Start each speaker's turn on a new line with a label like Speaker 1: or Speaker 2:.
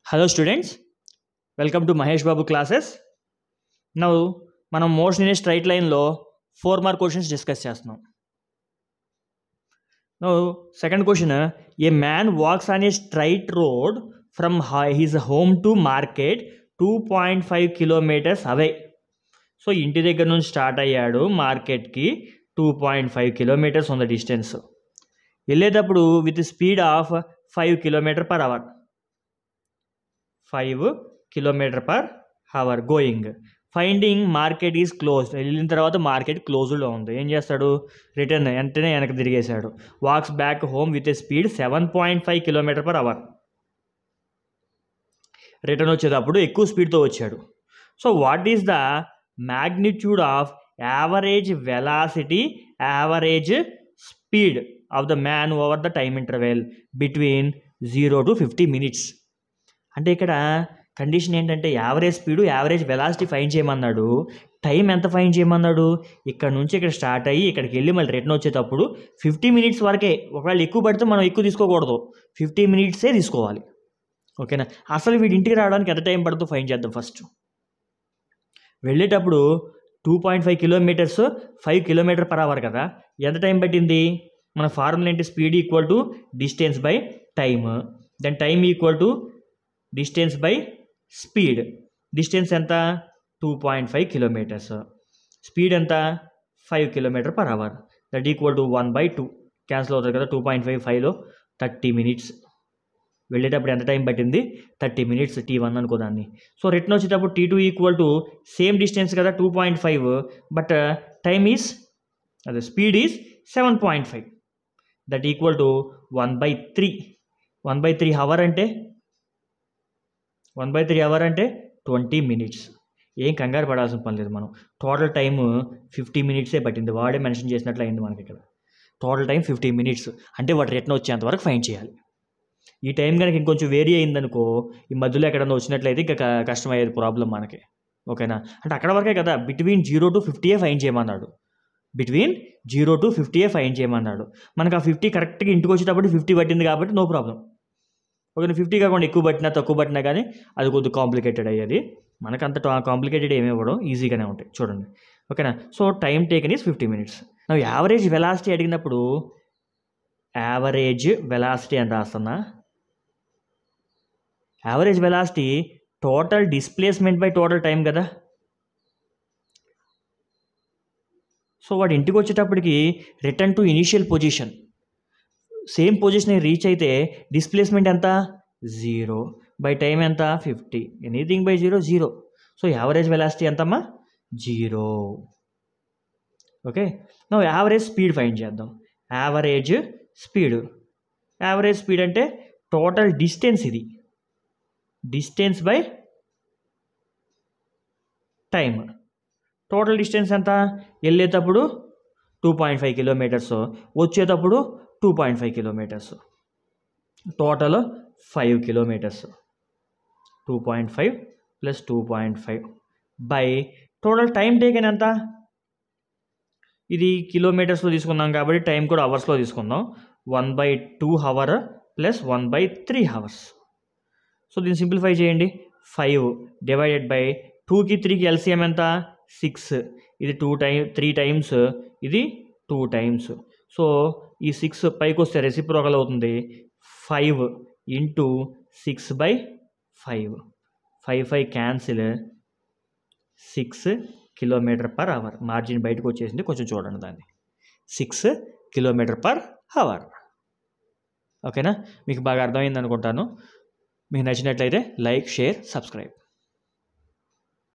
Speaker 1: Hello students, welcome to Mahesh Babu classes. Now మనం motion in a straight లైన్లో 4 mark questions discuss చేస్తున్నాం. Now second question, a man walks on a straight road from his home to market 2.5 kilometers away. So ఇంటి దగ్గర నుంచి start అయ్యాడు, మార్కెట్కి 2.5 kilometers on the distance. వెళ్ళేటప్పుడు with speed of 5 km/h. 5 km/h going. Finding market is closed. వెళ్ళిన తర్వాత market క్లోజ్డ్లో ఉంది. ఏం చేస్తాడు? రిటర్న్ వెంటనే వెనక్కి తిరిగేశాడు. Walks back home with a speed 7.5 km/h. Return వచ్చేటప్పుడు ఎక్కువ స్పీడ్తో వచ్చాడు. So what is the magnitude of average velocity, average speed of the man over the time interval between 0 to 50 minutes? అంటే ఇక్కడ కండిషన్ ఏంటంటే average speed, average velocity find చేయమన్నాడు. Time ఎంత find చేయమన్నాడు? ఇక్కడ నుంచి ఇక్కడ స్టార్ట్ అయ్యి ఇక్కడికి వెళ్ళి మళ్ళీ రిటర్న్ వచ్చేటప్పుడు 50 minutes వరకే. ఒకవేళ ఎక్కువ పడితే మనం ఎక్కువ తీసుకోకూడదు, 50 minutes తీసుకోవాలి. ఓకేనా? అసలు వీడి ఇంటికి రావడానికి ఎంత టైం పడుతుందో ఫైండ్ చేద్దాం. ఫస్ట్ వెళ్ళేటప్పుడు 2.5 kilometers 5 km/h కదా, ఎంత టైం పట్టింది? మన ఫార్ములా ఏంటి? Speed equal to distance by time. Then time equal to distance by speed. Distance ఎంత? 2.5 kilometers. స్పీడ్ ఎంత? 5 km/h. That equal to 1/2. Cancel అవుతుంది కదా. 2.5 5లో 30 minutes. వెళ్ళేటప్పుడు ఎంత టైం పట్టింది? 30 minutes. T1 అనుకో దాన్ని. సో రిటర్న్ వచ్చేటప్పుడు T2 equal to same distance కదా, 2.5, బట్ టైమ్ ఈజ్ అదే speed is 7.5. That equal to 1/3. 1/3 hour అంటే 20 minutes. ఏం కంగారు పడాల్సిన పని లేదు. మనం టోటల్ టైము 50 minutes పట్టింది. వాడే మెన్షన్ చేసినట్లు అయింది మనకి ఇక్కడ. Total time 50 minutes. అంటే వాడు రిటర్న్ వచ్చేంత వరకు ఫైండ్ చేయాలి. ఈ టైం కనుక ఇంకొంచెం వేరీ అయిందనుకో, ఈ మధ్యలో ఎక్కడన్నా వచ్చినట్లయితే ఇంకా కష్టమయ్యేది ప్రాబ్లం మనకి. ఓకేనా? అంటే అక్కడ వరకే కదా, బిట్వీన్ 0 to 50 ఫైండ్ చేయమన్నాడు. బిట్వీన్ 0 to 50 ఫైండ్ చేయమన్నాడు. మనకు ఆ 50 కరెక్ట్గా ఇంటికి వచ్చేటప్పుడు 50 పట్టింది కాబట్టి నో ప్రాబ్లం. ఓకే, 50 కాకుండా ఎక్కువ పట్టినా తక్కువ పట్టినా కానీ అది కొద్దిగా కాంప్లికేటెడ్ అయ్యేది. మనకు అంత కాంప్లికేటెడ్ ఏమి ఇవ్వడం, ఈజీగానే ఉంటాయి చూడండి. ఓకేనా? So time taken is 50 minutes. ನಾವು యావరేజ్ వెలాసిటీ అడిగినప్పుడు యావరేజ్ వెలాసిటీ అని రాస్తున్నా. Average velocity total displacement by total time కదా. సో వాడు ఇంటికి వచ్చేటప్పటికి return to initial position, same position reach అయితే డిస్ప్లేస్మెంట్ ఎంత? 0 బై టైం ఎంత? 50. Anything by 0 0. So average velocity ఎంతమ్మా? 0. ఓకే, నా యావరేజ్ స్పీడ్ ఫైండ్ చేద్దాం. యావరేజ్ స్పీడ్ అంటే టోటల్ డిస్టెన్స్, ఇది distance by time. Total distance ఎంత? వెళ్ళేటప్పుడు 2.5 kilometers, వచ్చేటప్పుడు 2.5 kilometers. Total 5 kilometers. 2.5 + 2.5 by total time taken ఎంత? ఇది కిలోమీటర్స్లో తీసుకున్నాం కాబట్టి టైం కూడా అవర్స్లో తీసుకుందాం. 1/2 hour + 1/3 hours. సో దీన్ని సింప్లిఫై చేయండి. 5 డివైడెడ్ బై 2కి 3కి ఎల్సిఎం ఎంత? 6. ఇది 3 times, ఇది 2 times. సో ఈ 6 పైకి వస్తే రెసిప్రోకల్ అవుతుంది. 5 × 6/5. 5 క్యాన్సిల్. 6 km/h. మార్జిన్ బయటకు వచ్చేసింది, కొంచెం చూడండి దాన్ని. 6 km/h. ఓకేనా? మీకు బాగా అర్థమైంది అనుకుంటాను. మీకు నచ్చినట్లయితే లైక్, షేర్, సబ్స్క్రైబ్.